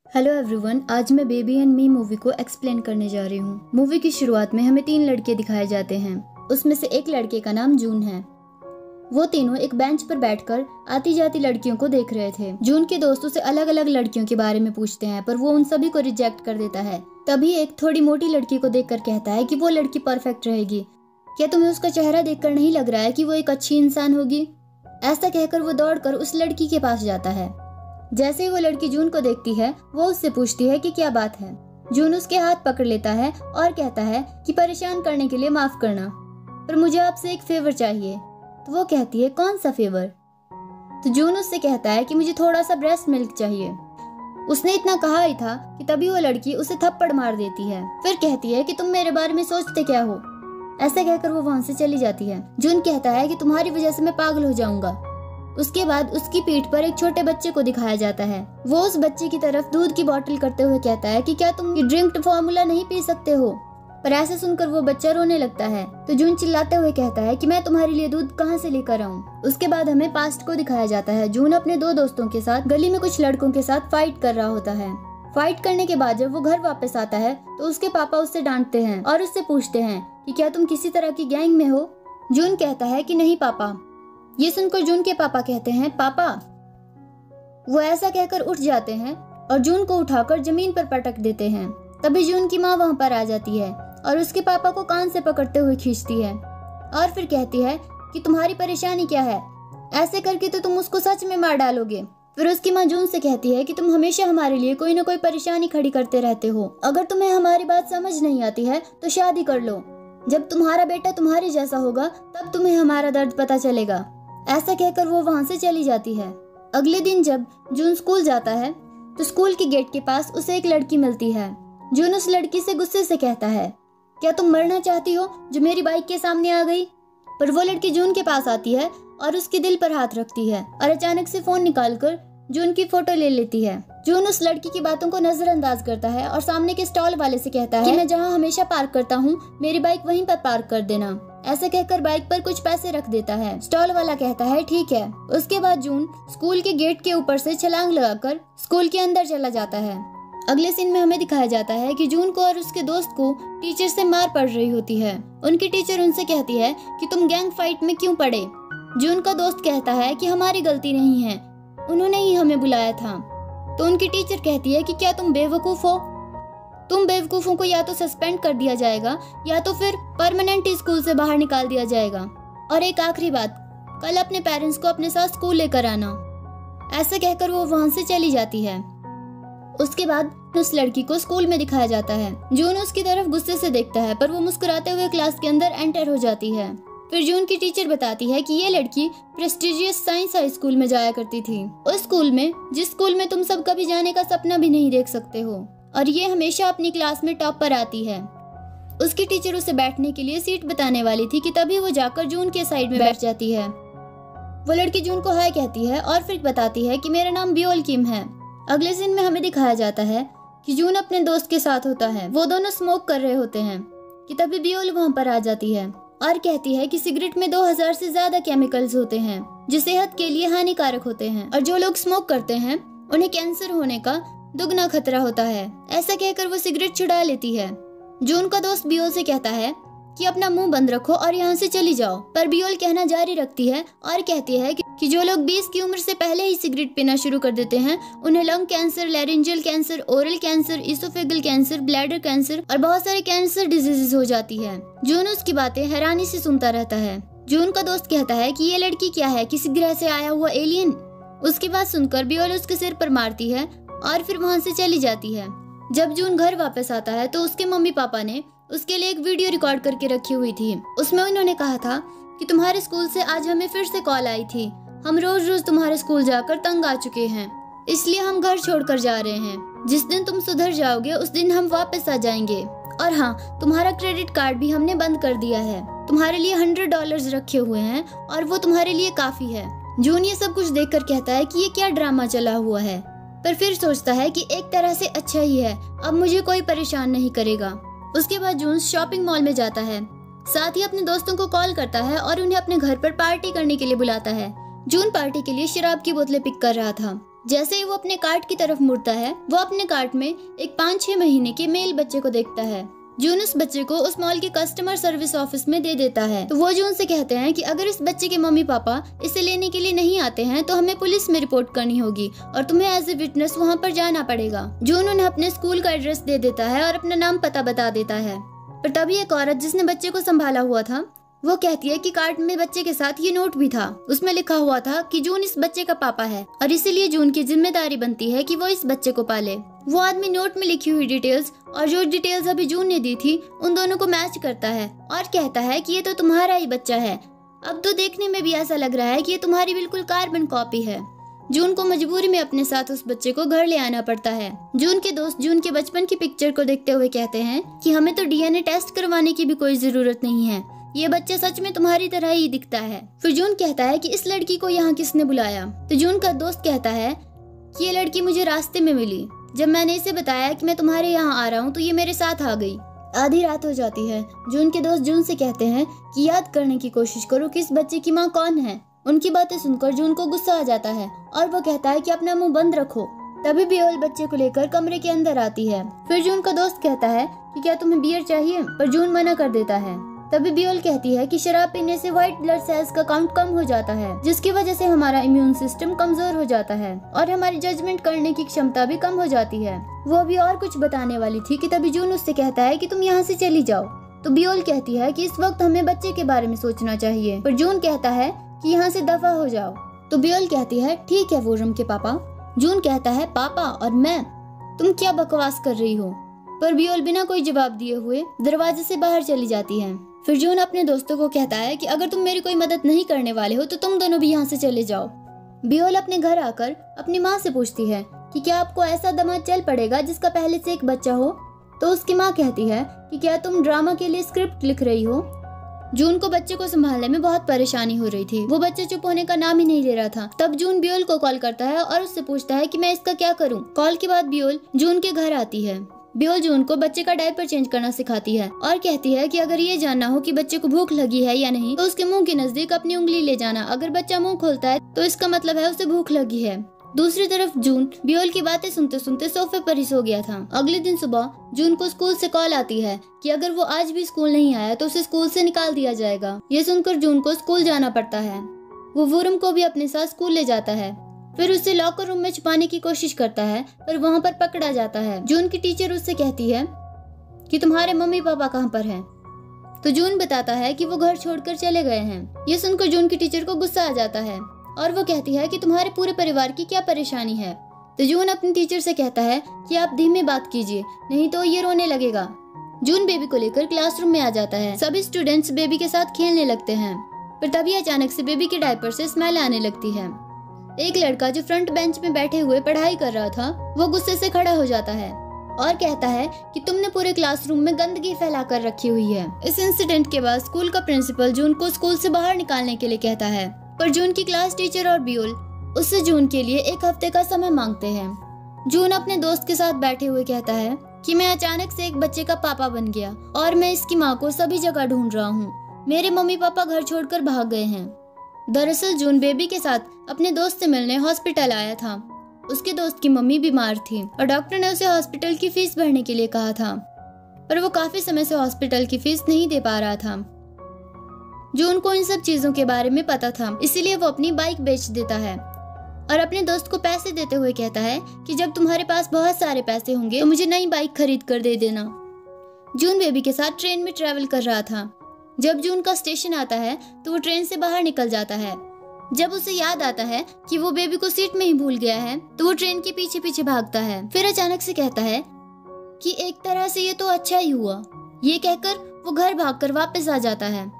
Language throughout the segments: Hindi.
हेलो एवरीवन, आज मैं बेबी एंड मी मूवी को एक्सप्लेन करने जा रही हूँ। मूवी की शुरुआत में हमें 3 लड़के दिखाए जाते हैं। उसमें से एक लड़के का नाम जून है। वो तीनों एक बेंच पर बैठकर आती जाती लड़कियों को देख रहे थे। जून के दोस्तों से अलग अलग लड़कियों के बारे में पूछते हैं, पर वो उन सभी को रिजेक्ट कर देता है। तभी एक थोड़ी मोटी लड़की को देखकर कहता है कि वो लड़की परफेक्ट रहेगी। क्या तुम्हें उसका चेहरा देखकर नहीं लग रहा है कि वो एक अच्छी इंसान होगी? ऐसा कहकर वो दौड़कर उस लड़की के पास जाता है। जैसे ही वो लड़की जून को देखती है, वो उससे पूछती है कि क्या बात है। जून उसके हाथ पकड़ लेता है और कहता है कि परेशान करने के लिए माफ करना, पर मुझे आपसे एक फेवर चाहिए। तो वो कहती है, कौन सा फेवर? तो जून उससे कहता है कि मुझे थोड़ा सा ब्रेस्ट मिल्क चाहिए। उसने इतना कहा ही था कि तभी वो लड़की उसे थप्पड़ मार देती है। फिर कहती है कि तुम मेरे बारे में सोचते क्या हो? ऐसा कहकर वो वहां से चली जाती है। जून कहता है कि तुम्हारी वजह से मैं पागल हो जाऊंगा। उसके बाद उसकी पीठ पर एक छोटे बच्चे को दिखाया जाता है। वो उस बच्चे की तरफ दूध की बोतल करते हुए कहता है कि क्या तुम ये ड्रिंक्ड फॉर्मूला नहीं पी सकते हो? पर ऐसे सुनकर वो बच्चा रोने लगता है। तो जून चिल्लाते हुए कहता है कि मैं तुम्हारे लिए दूध कहाँ से लेकर आऊँ। उसके बाद हमें पास्ट को दिखाया जाता है। जून अपने 2 दोस्तों के साथ गली में कुछ लड़कों के साथ फाइट कर रहा होता है। फाइट करने के बाद जब वो घर वापस आता है तो उसके पापा उससे डांटते हैं और उससे पूछते हैं कि क्या तुम किसी तरह की गैंग में हो? जून कहता है कि नहीं पापा। ये सुनकर जून के पापा कहते हैं, पापा। वो ऐसा कहकर उठ जाते हैं और जून को उठाकर जमीन पर पटक देते हैं। तभी जून की माँ वहां पर आ जाती है और उसके पापा को कान से पकड़ते हुए खींचती है और फिर कहती है कि तुम्हारी परेशानी क्या है? ऐसे करके तो तुम उसको सच में मार डालोगे। फिर उसकी माँ जून से कहती है कि तुम हमेशा हमारे लिए कोई ना कोई परेशानी खड़ी करते रहते हो। अगर तुम्हें हमारी बात समझ नहीं आती है तो शादी कर लो। जब तुम्हारा बेटा तुम्हारे जैसा होगा तब तुम्हें हमारा दर्द पता चलेगा। ऐसा कहकर वो वहां से चली जाती है। अगले दिन जब जून स्कूल जाता है तो स्कूल के गेट के पास उसे एक लड़की मिलती है। जून उस लड़की से गुस्से से कहता है, क्या तुम मरना चाहती हो जो मेरी बाइक के सामने आ गई? पर वो लड़की जून के पास आती है और उसके दिल पर हाथ रखती है और अचानक से फोन निकालकर जून की फोटो ले लेती है। जून उस लड़की की बातों को नजरअंदाज करता है और सामने के स्टॉल वाले से कहता है कि मैं जहाँ हमेशा पार्क करता हूँ मेरी बाइक वहीं पर पार्क कर देना। ऐसे कहकर बाइक पर कुछ पैसे रख देता है। स्टॉल वाला कहता है ठीक है। उसके बाद जून स्कूल के गेट के ऊपर से छलांग लगाकर स्कूल के अंदर चला जाता है। अगले सीन में हमें दिखाया जाता है कि जून को और उसके दोस्त को टीचर से मार पड़ रही होती है। उनकी टीचर उनसे कहती है कि तुम गैंग फाइट में क्यों पड़े? जून का दोस्त कहता है कि हमारी गलती नहीं है, उन्होंने ही हमें बुलाया था। तो उनकी टीचर कहती है कि क्या तुम बेवकूफ हो? तुम बेवकूफों को या तो सस्पेंड कर दिया जाएगा या तो फिर परमानेंट स्कूल से बाहर निकाल दिया जाएगा। और एक आखिरी बात, कल अपने पेरेंट्स को अपने साथ स्कूल लेकर आना। ऐसा कहकर वो वहां से चली जाती है। उसके बाद उस लड़की को स्कूल में दिखाया जाता है। जून उसकी तरफ गुस्से से देखता है पर वो मुस्कुराते हुए क्लास के अंदर एंटर हो जाती है। फिर जून की टीचर बताती है कि ये लड़की प्रेस्टिजियस साइंस हाई स्कूल में जाया करती थी, उस स्कूल में जिस स्कूल में तुम सब कभी जाने का सपना भी नहीं देख सकते हो, और ये हमेशा अपनी क्लास में टॉप पर आती है। उसकी टीचर उसे बैठने के लिए सीट बताने वाली थी कि तभी वो जाकर जून के साइड में बैठ जाती है। वो लड़की जून को हाय कहती है और फिर बताती है कि मेरा नाम बियोल किम है। अगले सीन में हमें दिखाया जाता है कि जून अपने दोस्त के साथ होता है। वो दोनों स्मोक कर रहे होते हैं कि तभी बियोल वहां पर आ जाती है और कहती है कि सिगरेट में 2000 से ज्यादा केमिकल्स होते हैं जो सेहत के लिए हानिकारक होते हैं, और जो लोग स्मोक करते हैं उन्हें कैंसर होने का दुगना खतरा होता है। ऐसा कहकर वो सिगरेट छुड़ा लेती है। जून का दोस्त बियोल से कहता है कि अपना मुंह बंद रखो और यहाँ से चली जाओ, पर बियोल कहना जारी रखती है और कहती है कि जो लोग 20 की उम्र से पहले ही सिगरेट पीना शुरू कर देते हैं उन्हें lung cancer, laryngeal cancer, oral cancer, oesophageal cancer, bladder cancer और बहुत सारे कैंसर डिजीजेस हो जाती है। जून उसकी बातें हैरानी से सुनता रहता है। जून का दोस्त कहता है कि ये लड़की क्या है, किसी ग्रह से आया हुआ एलियन? उसकी बात सुनकर बियोल उसके सिर पर मारती है और फिर वहां से चली जाती है। जब जून घर वापस आता है तो उसके मम्मी पापा ने उसके लिए एक वीडियो रिकॉर्ड करके रखी हुई थी। उसमें उन्होंने कहा था कि तुम्हारे स्कूल से आज हमें फिर से कॉल आई थी, हम रोज रोज तुम्हारे स्कूल जाकर तंग आ चुके हैं, इसलिए हम घर छोड़कर जा रहे हैं। जिस दिन तुम सुधर जाओगे उस दिन हम वापस आ जाएंगे। और हाँ, तुम्हारा क्रेडिट कार्ड भी हमने बंद कर दिया है, तुम्हारे लिए $100 रखे हुए हैं और वो तुम्हारे लिए काफी है। जून ये सब कुछ देखकर कहता है कि ये क्या ड्रामा चला हुआ है, पर फिर सोचता है कि एक तरह से अच्छा ही है, अब मुझे कोई परेशान नहीं करेगा। उसके बाद जून शॉपिंग मॉल में जाता है, साथ ही अपने दोस्तों को कॉल करता है और उन्हें अपने घर पर पार्टी करने के लिए बुलाता है। जून पार्टी के लिए शराब की बोतलें पिक कर रहा था जैसे ही वो अपने कार्ट की तरफ मुड़ता है, वो अपने कार्ट में एक 5-6 महीने के मेल बच्चे को देखता है। जून उस बच्चे को उस मॉल के कस्टमर सर्विस ऑफिस में दे देता है। तो वो जून से कहते हैं कि अगर इस बच्चे के मम्मी पापा इसे लेने के लिए नहीं आते हैं तो हमें पुलिस में रिपोर्ट करनी होगी और तुम्हें एज ए विटनेस वहाँ पर जाना पड़ेगा। जून उन्हें अपने स्कूल का एड्रेस दे देता है और अपना नाम पता बता देता है। पर तभी एक औरत जिसने बच्चे को संभाला हुआ था, वो कहती है कि कार्ड में बच्चे के साथ ये नोट भी था। उसमें लिखा हुआ था कि जून इस बच्चे का पापा है और इसीलिए जून की जिम्मेदारी बनती है कि वो इस बच्चे को पाले। वो आदमी नोट में लिखी हुई डिटेल्स और जो डिटेल्स अभी जून ने दी थी उन दोनों को मैच करता है और कहता है कि ये तो तुम्हारा ही बच्चा है। अब तो देखने में भी ऐसा लग रहा है कि ये तुम्हारी बिल्कुल कार्बन कॉपी है। जून को मजबूरी में अपने साथ उस बच्चे को घर ले आना पड़ता है। जून के दोस्त जून के बचपन की पिक्चर को देखते हुए कहते हैं कि हमें तो डीएनए टेस्ट करवाने की भी कोई जरूरत नहीं है, ये बच्चा सच में तुम्हारी तरह ही दिखता है। फिर जून कहता है कि इस लड़की को यहाँ किसने बुलाया। तो जून का दोस्त कहता है कि ये लड़की मुझे रास्ते में मिली, जब मैंने इसे बताया कि मैं तुम्हारे यहाँ आ रहा हूँ तो ये मेरे साथ आ गई। आधी रात हो जाती है। जून के दोस्त जून से कहते हैं कि याद करने की कोशिश करो कि इस बच्चे की माँ कौन है। उनकी बातें सुनकर जून को गुस्सा आ जाता है और वो कहता है कि अपना मुंह बंद रखो। तभी बियोल बच्चे को लेकर कमरे के अंदर आती है। फिर जून का दोस्त कहता है कि क्या तुम्हें बियर चाहिए, पर जून मना कर देता है। तभी बियोल कहती है कि शराब पीने से व्हाइट ब्लड सेल्स का काउंट कम हो जाता है, जिसकी वजह से हमारा इम्यून सिस्टम कमजोर हो जाता है और हमारी जजमेंट करने की क्षमता भी कम हो जाती है। वो अभी और कुछ बताने वाली थी कि तभी जून उससे कहता है कि तुम यहाँ से चली जाओ। तो बियोल कहती है कि इस वक्त हमें बच्चे के बारे में सोचना चाहिए, पर जून कहता है कि यहाँ से दफा हो जाओ। तो बियोल कहती है ठीक है वोरम के पापा। जून कहता है पापा और मैं, तुम क्या बकवास कर रही हो। पर बियोल बिना कोई जवाब दिए हुए दरवाजे से बाहर चली जाती है। फिर जून अपने दोस्तों को कहता है कि अगर तुम मेरी कोई मदद नहीं करने वाले हो तो तुम दोनों भी यहाँ से चले जाओ। बियोल अपने घर आकर अपनी माँ से पूछती है कि क्या आपको ऐसा दामाद चल पड़ेगा जिसका पहले से एक बच्चा हो। तो उसकी माँ कहती है कि क्या तुम ड्रामा के लिए स्क्रिप्ट लिख रही हो। जून को बच्चे को संभालने में बहुत परेशानी हो रही थी। वो बच्चा चुप होने का नाम ही नहीं ले रहा था। तब जून बियोल को कॉल करता है और उससे पूछता है कि मैं इसका क्या करूं। कॉल के बाद बियोल जून के घर आती है। बियोल जून को बच्चे का डायपर चेंज करना सिखाती है और कहती है कि अगर ये जानना हो कि बच्चे को भूख लगी है या नहीं तो उसके मुंह के नजदीक अपनी उंगली ले जाना। अगर बच्चा मुंह खोलता है तो इसका मतलब है उसे भूख लगी है। दूसरी तरफ जून बियोल की बातें सुनते सुनते सोफे पर ही सो गया था। अगले दिन सुबह जून को स्कूल से कॉल आती है कि अगर वो आज भी स्कूल नहीं आया तो उसे स्कूल से निकाल दिया जाएगा। ये सुनकर जून को स्कूल जाना पड़ता है। वो वुरम को भी अपने साथ स्कूल ले जाता है। फिर उसे लॉकर रूम में छुपाने की कोशिश करता है पर वहाँ पर पकड़ा जाता है। जून की टीचर उससे कहती है कि तुम्हारे मम्मी पापा कहाँ पर हैं। तो जून बताता है कि वो घर छोड़कर चले गए हैं। ये सुनकर जून की टीचर को गुस्सा आ जाता है और वो कहती है कि तुम्हारे पूरे परिवार की क्या परेशानी है। तो जून अपनी टीचर से कहता है कि आप धीमे बात कीजिए नहीं तो ये रोने लगेगा। जून बेबी को लेकर क्लासरूम में आ जाता है। सभी स्टूडेंट्स बेबी के साथ खेलने लगते हैं पर तभी अचानक से बेबी के डायपर से स्मेल आने लगती है। एक लड़का जो फ्रंट बेंच में बैठे हुए पढ़ाई कर रहा था वो गुस्से से खड़ा हो जाता है और कहता है कि तुमने पूरे क्लासरूम में गंदगी फैला कर रखी हुई है। इस इंसिडेंट के बाद स्कूल का प्रिंसिपल जून को स्कूल से बाहर निकालने के लिए कहता है पर जून की क्लास टीचर और बियोल उससे जून के लिए 1 हफ्ते का समय मांगते हैं। जून अपने दोस्त के साथ बैठे हुए कहता है कि मैं अचानक से एक बच्चे का पापा बन गया और मैं इसकी माँ को सभी जगह ढूंढ रहा हूँ। मेरे मम्मी पापा घर छोड़कर भाग गए हैं। दरअसल जून बेबी के साथ अपने दोस्त से मिलने हॉस्पिटल आया था। उसके दोस्त की मम्मी बीमार थी और डॉक्टर ने उसे हॉस्पिटल की फीस भरने के लिए कहा था पर वो काफी समय से हॉस्पिटल की फीस नहीं दे पा रहा था। जून को इन सब चीजों के बारे में पता था, इसीलिए वो अपनी बाइक बेच देता है और अपने दोस्त को पैसे देते हुए कहता है कि जब तुम्हारे पास बहुत सारे पैसे होंगे तो मुझे नई बाइक खरीद कर दे देना। जून बेबी के साथ ट्रेन में ट्रेवल कर रहा था। जब जून का स्टेशन आता है तो वो ट्रेन से बाहर निकल जाता है। जब उसे याद आता है कि वो बेबी को सीट में ही भूल गया है तो वो ट्रेन के पीछे पीछे भागता है। फिर अचानक से कहता है कि एक तरह से ये तो अच्छा ही हुआ। ये कहकर वो घर भागकर वापस आ जाता है।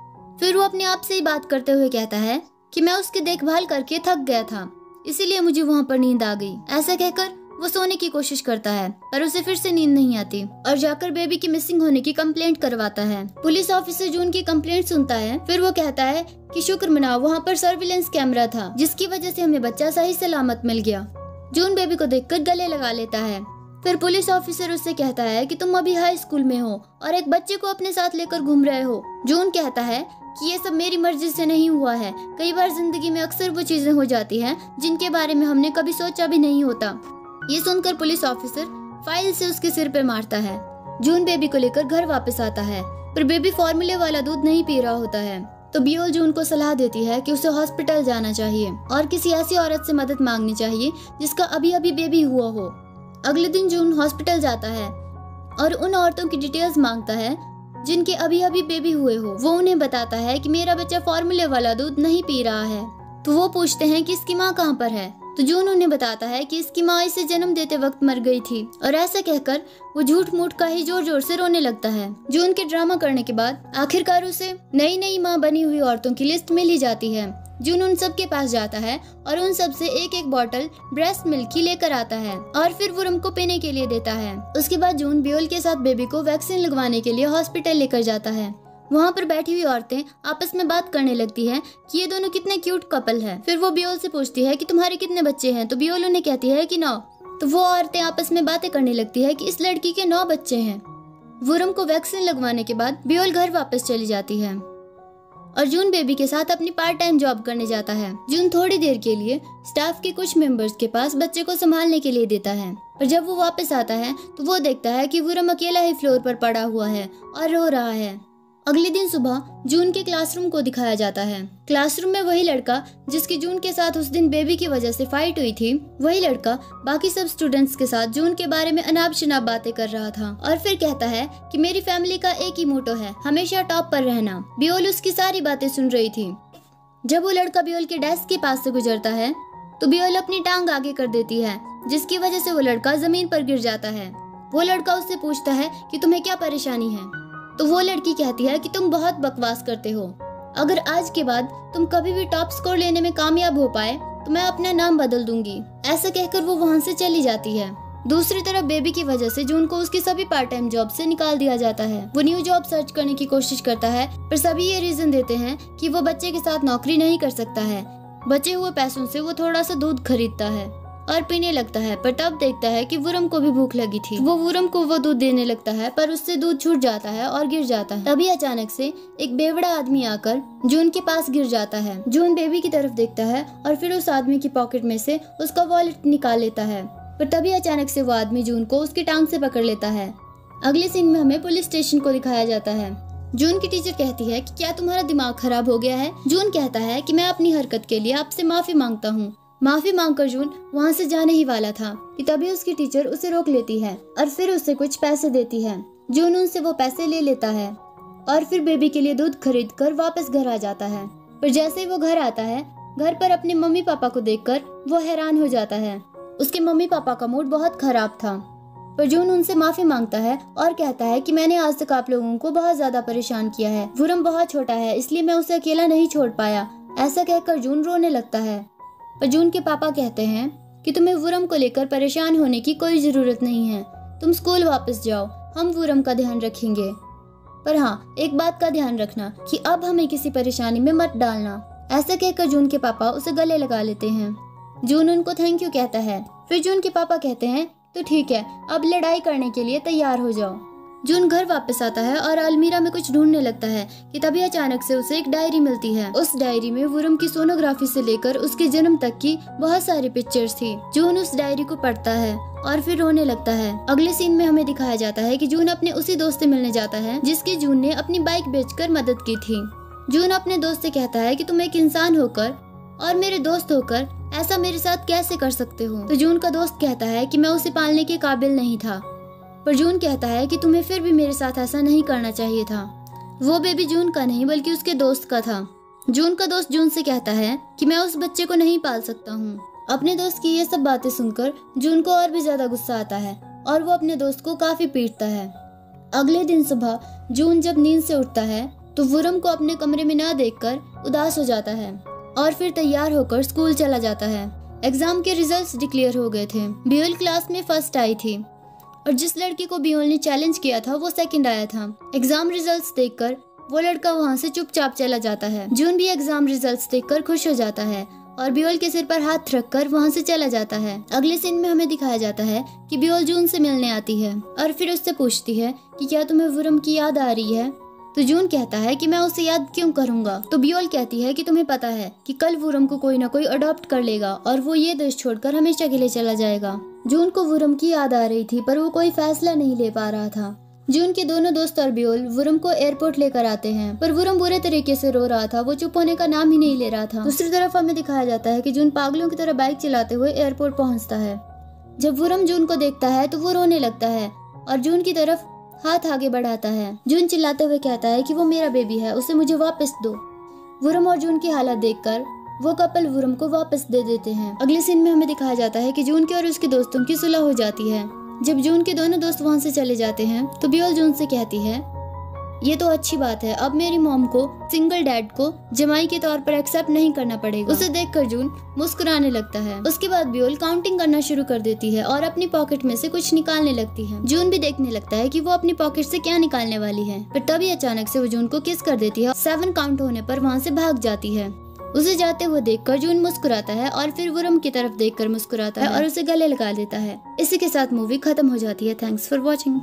फिर वो अपने आप से ही बात करते हुए कहता है कि मैं उसकी देखभाल करके थक गया था, इसीलिए मुझे वहाँ पर नींद आ गई। ऐसा कहकर वो सोने की कोशिश करता है पर उसे फिर से नींद नहीं आती और जाकर बेबी की मिसिंग होने की कंप्लेंट करवाता है। पुलिस ऑफिसर जून की कंप्लेंट सुनता है। फिर वो कहता है कि शुक्र मनाओ वहाँ पर सर्विलेंस कैमरा था जिसकी वजह से हमें बच्चा सही सलामत मिल गया। जून बेबी को देखकर गले लगा लेता है। फिर पुलिस ऑफिसर उससे कहता है कि तुम अभी हाई स्कूल में हो और एक बच्चे को अपने साथ लेकर घूम रहे हो। जून कहता है कि ये सब मेरी मर्जी से नहीं हुआ है। कई बार जिंदगी में अक्सर वो चीजें हो जाती हैं जिनके बारे में हमने कभी सोचा भी नहीं होता। ये सुनकर पुलिस ऑफिसर फाइल से उसके सिर पे मारता है। जून बेबी को लेकर घर वापस आता है, पर बेबी फॉर्मूले वाला दूध नहीं पी रहा होता है। तो बियोल जून को सलाह देती है कि उसे हॉस्पिटल जाना चाहिए और किसी ऐसी औरत से मदद मांगनी चाहिए जिसका अभी अभी बेबी हुआ हो। अगले दिन जून हॉस्पिटल जाता है और उन औरतों की डिटेल्स मांगता है जिनके अभी अभी बेबी हुए हो। वो उन्हें बताता है कि मेरा बच्चा फॉर्मूले वाला दूध नहीं पी रहा है। तो वो पूछते हैं कि इसकी माँ कहाँ पर है। तो जून उन्हें बताता है कि इसकी माँ इसे जन्म देते वक्त मर गई थी, और ऐसा कहकर वो झूठ मूठ का ही जोर जोर से रोने लगता है। जून के ड्रामा करने के बाद आखिरकार उसे नई नई माँ बनी हुई औरतों की लिस्ट मिल ही जाती है। जून उन सब के पास जाता है और उन सब से एक एक बॉटल ब्रेस्ट मिल्क की लेकर आता है और फिर वुरम को पीने के लिए देता है। उसके बाद जून बियोल के साथ बेबी को वैक्सीन लगवाने के लिए हॉस्पिटल लेकर जाता है। वहाँ पर बैठी हुई औरतें आपस में बात करने लगती हैं कि ये दोनों कितने क्यूट कपल है। फिर वो बियोल से पूछती है कि तुम्हारे कितने बच्चे हैं, तो बियोल उन्हें कहती है कि 9। तो वो औरतें आपस में बातें करने लगती है कि इस लड़की के 9 बच्चे हैं। वुरम को वैक्सीन लगवाने के बाद बियोल घर वापस चली जाती है और जून बेबी के साथ अपनी पार्ट टाइम जॉब करने जाता है। जून थोड़ी देर के लिए स्टाफ के कुछ मेंबर्स के पास बच्चे को संभालने के लिए देता है, पर जब वो वापस आता है तो वो देखता है कि वुरम अकेला ही फ्लोर पर पड़ा हुआ है और रो रहा है। अगले दिन सुबह जून के क्लासरूम को दिखाया जाता है। क्लासरूम में वही लड़का जिसकी जून के साथ उस दिन बेबी की वजह से फाइट हुई थी, वही लड़का बाकी सब स्टूडेंट्स के साथ जून के बारे में अनाप शनाप बातें कर रहा था और फिर कहता है कि मेरी फैमिली का एक ही मोटो है, हमेशा टॉप पर रहना। बियोल उसकी सारी बातें सुन रही थी। जब वो लड़का बियोल के डेस्क के पास से गुजरता है तो बियोल अपनी टांग आगे कर देती है, जिसकी वजह से वो लड़का जमीन पर गिर जाता है। वो लड़का उससे पूछता है कि तुम्हें क्या परेशानी है। तो वो लड़की कहती है कि तुम बहुत बकवास करते हो, अगर आज के बाद तुम कभी भी टॉप स्कोर लेने में कामयाब हो पाए तो मैं अपना नाम बदल दूंगी। ऐसा कहकर वो वहाँ से चली जाती है। दूसरी तरफ बेबी की वजह से जून को उसकी सभी पार्ट टाइम जॉब से निकाल दिया जाता है। वो न्यू जॉब सर्च करने की कोशिश करता है, पर सभी ये रीजन देते हैं कि वो बच्चे के साथ नौकरी नहीं कर सकता है। बचे हुए पैसों से वो थोड़ा सा दूध खरीदता है और पीने लगता है, पर तब देखता है कि वुरम को भी भूख लगी थी। वो वुरम को वो दूध देने लगता है, पर उससे दूध छूट जाता है और गिर जाता है। तभी अचानक से एक बेवड़ा आदमी आकर जून के पास गिर जाता है। जून बेबी की तरफ देखता है और फिर उस आदमी की पॉकेट में से उसका वॉलेट निकाल लेता है, पर तभी अचानक से वो आदमी जून को उसकी टांग से पकड़ लेता है। अगले सीन में हमें पुलिस स्टेशन को दिखाया जाता है। जून की टीचर कहती है कि क्या तुम्हारा दिमाग खराब हो गया है। जून कहता है कि मैं अपनी हरकत के लिए आपसे माफी मांगता हूँ। माफी मांगकर जून वहाँ से जाने ही वाला था कि तभी उसकी टीचर उसे रोक लेती है और फिर उसे कुछ पैसे देती है। जून उनसे वो पैसे ले लेता है और फिर बेबी के लिए दूध खरीद कर वापस घर आ जाता है। पर जैसे ही वो घर आता है, घर पर अपने मम्मी पापा को देखकर वो हैरान हो जाता है। उसके मम्मी पापा का मूड बहुत खराब था, पर जून उनसे माफी मांगता है और कहता है कि मैंने आज तक आप लोगों को बहुत ज्यादा परेशान किया है। वुरम बहुत छोटा है, इसलिए मैं उसे अकेला नहीं छोड़ पाया। ऐसा कहकर जून रोने लगता है, पर जून के पापा कहते हैं कि तुम्हें वुरम को लेकर परेशान होने की कोई जरूरत नहीं है, तुम स्कूल वापस जाओ, हम वुरम का ध्यान रखेंगे। पर हाँ, एक बात का ध्यान रखना कि अब हमें किसी परेशानी में मत डालना। ऐसा कहकर जून के पापा उसे गले लगा लेते हैं। जून उनको थैंक यू कहता है। फिर जून के पापा कहते हैं तो ठीक है, अब लड़ाई करने के लिए तैयार हो जाओ। जून घर वापस आता है और अलमीरा में कुछ ढूंढने लगता है कि तभी अचानक से उसे एक डायरी मिलती है। उस डायरी में वुरम की सोनोग्राफी से लेकर उसके जन्म तक की बहुत सारी पिक्चर्स थी। जून उस डायरी को पढ़ता है और फिर रोने लगता है। अगले सीन में हमें दिखाया जाता है कि जून अपने उसी दोस्त से मिलने जाता है जिसकी जून ने अपनी बाइक बेचकर मदद की थी। जून अपने दोस्त से कहता है कि तुम एक इंसान होकर और मेरे दोस्त होकर ऐसा मेरे साथ कैसे कर सकते हो। तो जून का दोस्त कहता है कि मैं उसे पालने के काबिल नहीं था, पर जून कहता है कि तुम्हें फिर भी मेरे साथ ऐसा नहीं करना चाहिए था। वो बेबी जून का नहीं बल्कि उसके दोस्त का था। जून का दोस्त जून से कहता है कि मैं उस बच्चे को नहीं पाल सकता हूँ। अपने दोस्त की ये सब बातें सुनकर जून को और भी ज्यादा गुस्सा आता है और वो अपने दोस्त को काफी पीटता है। अगले दिन सुबह जून जब नींद से उठता है तो वुरम को अपने कमरे में न देखकर उदास हो जाता है और फिर तैयार होकर स्कूल चला जाता है। एग्जाम के रिजल्ट्स डिक्लेयर हो गए थे। बियोल क्लास में फर्स्ट आई थी और जिस लड़की को बियोल ने चैलेंज किया था वो सेकंड आया था। एग्जाम रिजल्ट्स देखकर वो लड़का वहाँ से चुपचाप चला जाता है। जून भी एग्जाम रिजल्ट्स देखकर खुश हो जाता है और बियोल के सिर पर हाथ रखकर वहाँ से चला जाता है। अगले सीन में हमें दिखाया जाता है कि बियोल जून से मिलने आती है और फिर उससे पूछती है कि क्या तुम्हें वुरम की याद आ रही है। तो जून कहता है कि मैं उसे याद क्यों करूंगा। तो बियोल कहती है कि तुम्हें पता है कि कल वुरम को कोई ना कोई अडॉप्ट कर लेगा और वो ये देश छोड़कर हमेशा के लिए चला जाएगा। जून को वुरम की याद आ रही थी पर वो कोई फैसला नहीं ले पा रहा था। जून के दोनों दोस्त और बियोल वुरम को एयरपोर्ट लेकर आते हैं पर वुरम बुरे तरीके से रो रहा था। वो चुप होने का नाम ही नहीं ले रहा था। दूसरी तरफ हमें दिखाया जाता है कि जून पागलों की तरह बाइक चलाते हुए एयरपोर्ट पहुंचता है। जब वुरम जून को देखता है तो वो रोने लगता है और जून की तरफ हाथ आगे बढ़ाता है। जून चिल्लाते हुए कहता है कि वो मेरा बेबी है, उसे मुझे वापस दो। वुरम और जून की हालत देखकर वो कपल वुरम को वापस दे देते हैं। अगले सीन में हमें दिखाया जाता है कि जून के और उसके दोस्तों की सुलह हो जाती है। जब जून के दोनों दोस्त वहाँ से चले जाते हैं तो बियोल जून से कहती है, ये तो अच्छी बात है, अब मेरी मॉम को सिंगल डैड को जमाई के तौर पर एक्सेप्ट नहीं करना पड़ेगा। उसे देखकर जून मुस्कुराने लगता है। उसके बाद बियोल काउंटिंग करना शुरू कर देती है और अपनी पॉकेट में से कुछ निकालने लगती है। जून भी देखने लगता है कि वो अपनी पॉकेट से क्या निकालने वाली है, पर तभी अचानक से वो जून को किस कर देती है। 7 काउंट होने पर वहाँ से भाग जाती है। उसे जाते हुए देखकर जून मुस्कुराता है और फिर वुरम की तरफ देखकर मुस्कुराता है और उसे गले लगा देता है। इसी के साथ मूवी खत्म हो जाती है। Thanks for watching.